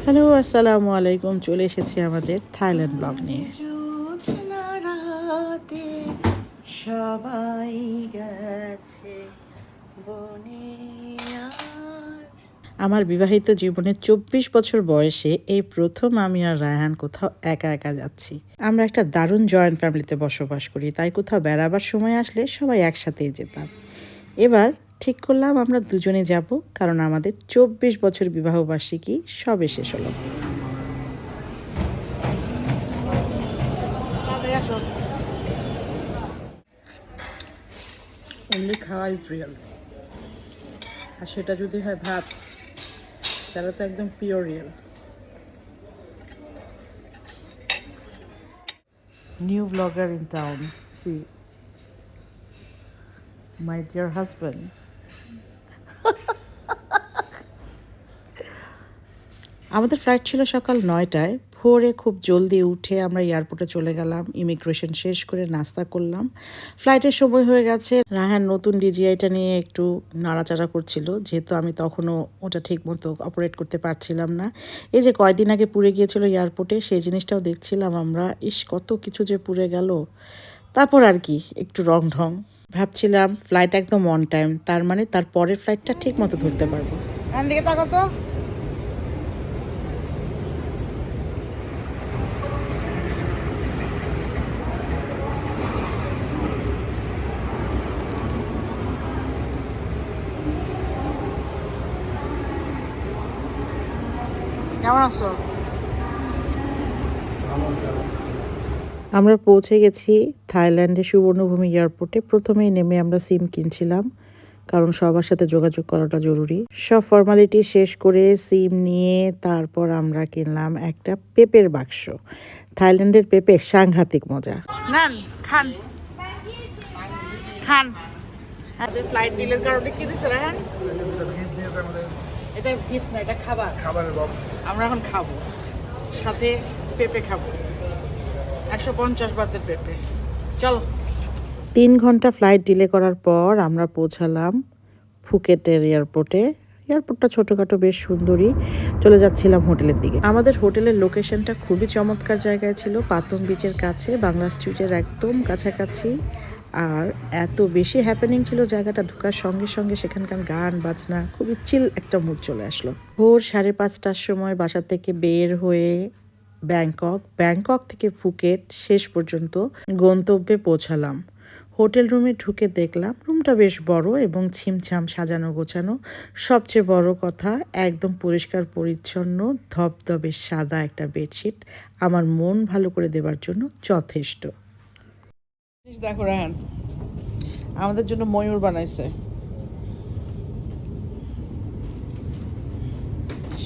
Hello, আসসালামু আলাইকুম। চলে এসেছি আমাদের থাইল্যান্ড ব্লগ নিয়ে। সবাই গেছে বনে আজ। আমার বিবাহিত জীবনে 24 বছর বয়সে এই প্রথম আমি আর রায়হান কোথাও একা একা যাচ্ছি। আমরা একটা দারুণ জয়েন্ট ফ্যামিলিতে বসবাস করি, তাই কোথাও বেড়াবার সময় আসলে সবাই একসাথেই যেতাম। এবার ঠিক করলাম আমরা দুজনে যাব, কারণ আমাদের 24 বছর বিবাহবার্ষিকী সবে শেষ হলো। অনলি খাওয়া ইজ রিয়েল, আর সেটা যদি হয় ভাত, তাহলে তো একদম pure real. New blogger in town, see my dear husband. আমাদের ফ্লাইট ছিল সকাল 9টায়। ভোরে খুব জলদি উঠে আমরা এয়ারপোর্টে চলে গেলাম। ইমিগ্রেশন শেষ করে নাস্তা করলাম। ফ্লাইটের সময় হয়ে গেছে। রায়হান নতুন ডিজিআইটা নিয়ে একটু নাড়াচাড়া করছিল, যেহেতু আমি তখনও ওটা ঠিক মতো অপারেট করতে পারছিলাম না। এই যে কয়দিন আগে পুড়ে গিয়েছিল এয়ারপোর্টে, সেই জিনিসটাও দেখছিলাম আমরা। ইস, কত কিছু যে পুড়ে গেল। তারপর আর কি একটু রং ঢং ভাবছিলাম। ফ্লাইট একদম অন টাইম, তার মানে তার পরের ফ্লাইটটা ঠিক মতো ধরতে পারবো। দিকে তাকো তো। কেমন আছো? আমরা পৌঁছে গেছি থাইল্যান্ডে সুবর্ণভূমি এয়ারপোর্টে। প্রথমেই নেমে আমরা সিম কিনছিলাম, কারণ সবার সাথে যোগাযোগ করাটা জরুরি। সব ফর্মালিটি শেষ করে সিম নিয়ে তারপর আমরা কিনলাম একটা পেঁপের বাক্স। থাইল্যান্ডের পেঁপে সাংঘাতিক মজা। নেন, খান খান। আমাদের ফ্লাইট ডিলের কারণে কি দিচ্ছে রায়হান? এটা গিফট না, এটা খাবার, খাবারের বক্স। আমরা এখন খাবো, সাথে পেঁপে খাবো, 150 বাতের পেঁপে। চলো। 3 ঘন্টা ফ্লাইট ডিলে করার পর আমরা পৌঁছালাম ফুকেটের এয়ারপোর্টে। এয়ারপোর্টটা ছোটোখাটো, বেশ সুন্দরই। চলে যাচ্ছিলাম হোটেলের দিকে। আমাদের হোটেলের লোকেশনটা খুবই চমৎকার জায়গায় ছিল, পাতং বিচের কাছে, বাংলা স্ট্রিটের একদম কাছাকাছি। আর এত বেশি হ্যাপেনিং ছিল জায়গাটা, ঢোকার সঙ্গে সঙ্গে সেখানকার গান বাজনা, খুবই চিল একটা মুড চলে আসলো। ভোর 5:30টার সময় বাসা থেকে বের হয়ে ব্যাংকক থেকে ফুকেট, শেষ পর্যন্ত গন্তব্যে পৌঁছালাম। হোটেল রুমে ঢুকে দেখলাম রুমটা বেশ বড় এবং ছিমছাম সাজানো গোছানো। সবচেয়ে বড় কথা, একদম পরিষ্কার পরিচ্ছন্ন, ধবধবে সাদা একটা বেডশিট আমার মন ভালো করে দেবার জন্য যথেষ্ট। দেখো রায়হান, আমাদের জন্য ময়ূর বানাইছে,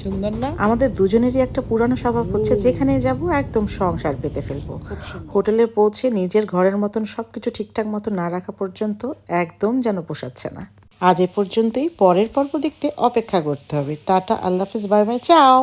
সুন্দর না? আমাদের দুজনেরই একটা পুরানো স্বভাব হচ্ছে, যেখানে যাব একদম সংসার পেতে ফেলবো। হোটেলে পৌঁছে নিজের ঘরের মতন সবকিছু ঠিকঠাক মতো না রাখা পর্যন্ত একদম যেন পোষাচ্ছে না। আজ এ পর্যন্তই। পরের পর্ব দেখতে অপেক্ষা করতে হবে। টাটা, আল্লাহ হাফিজ, বাই বাই, চাও।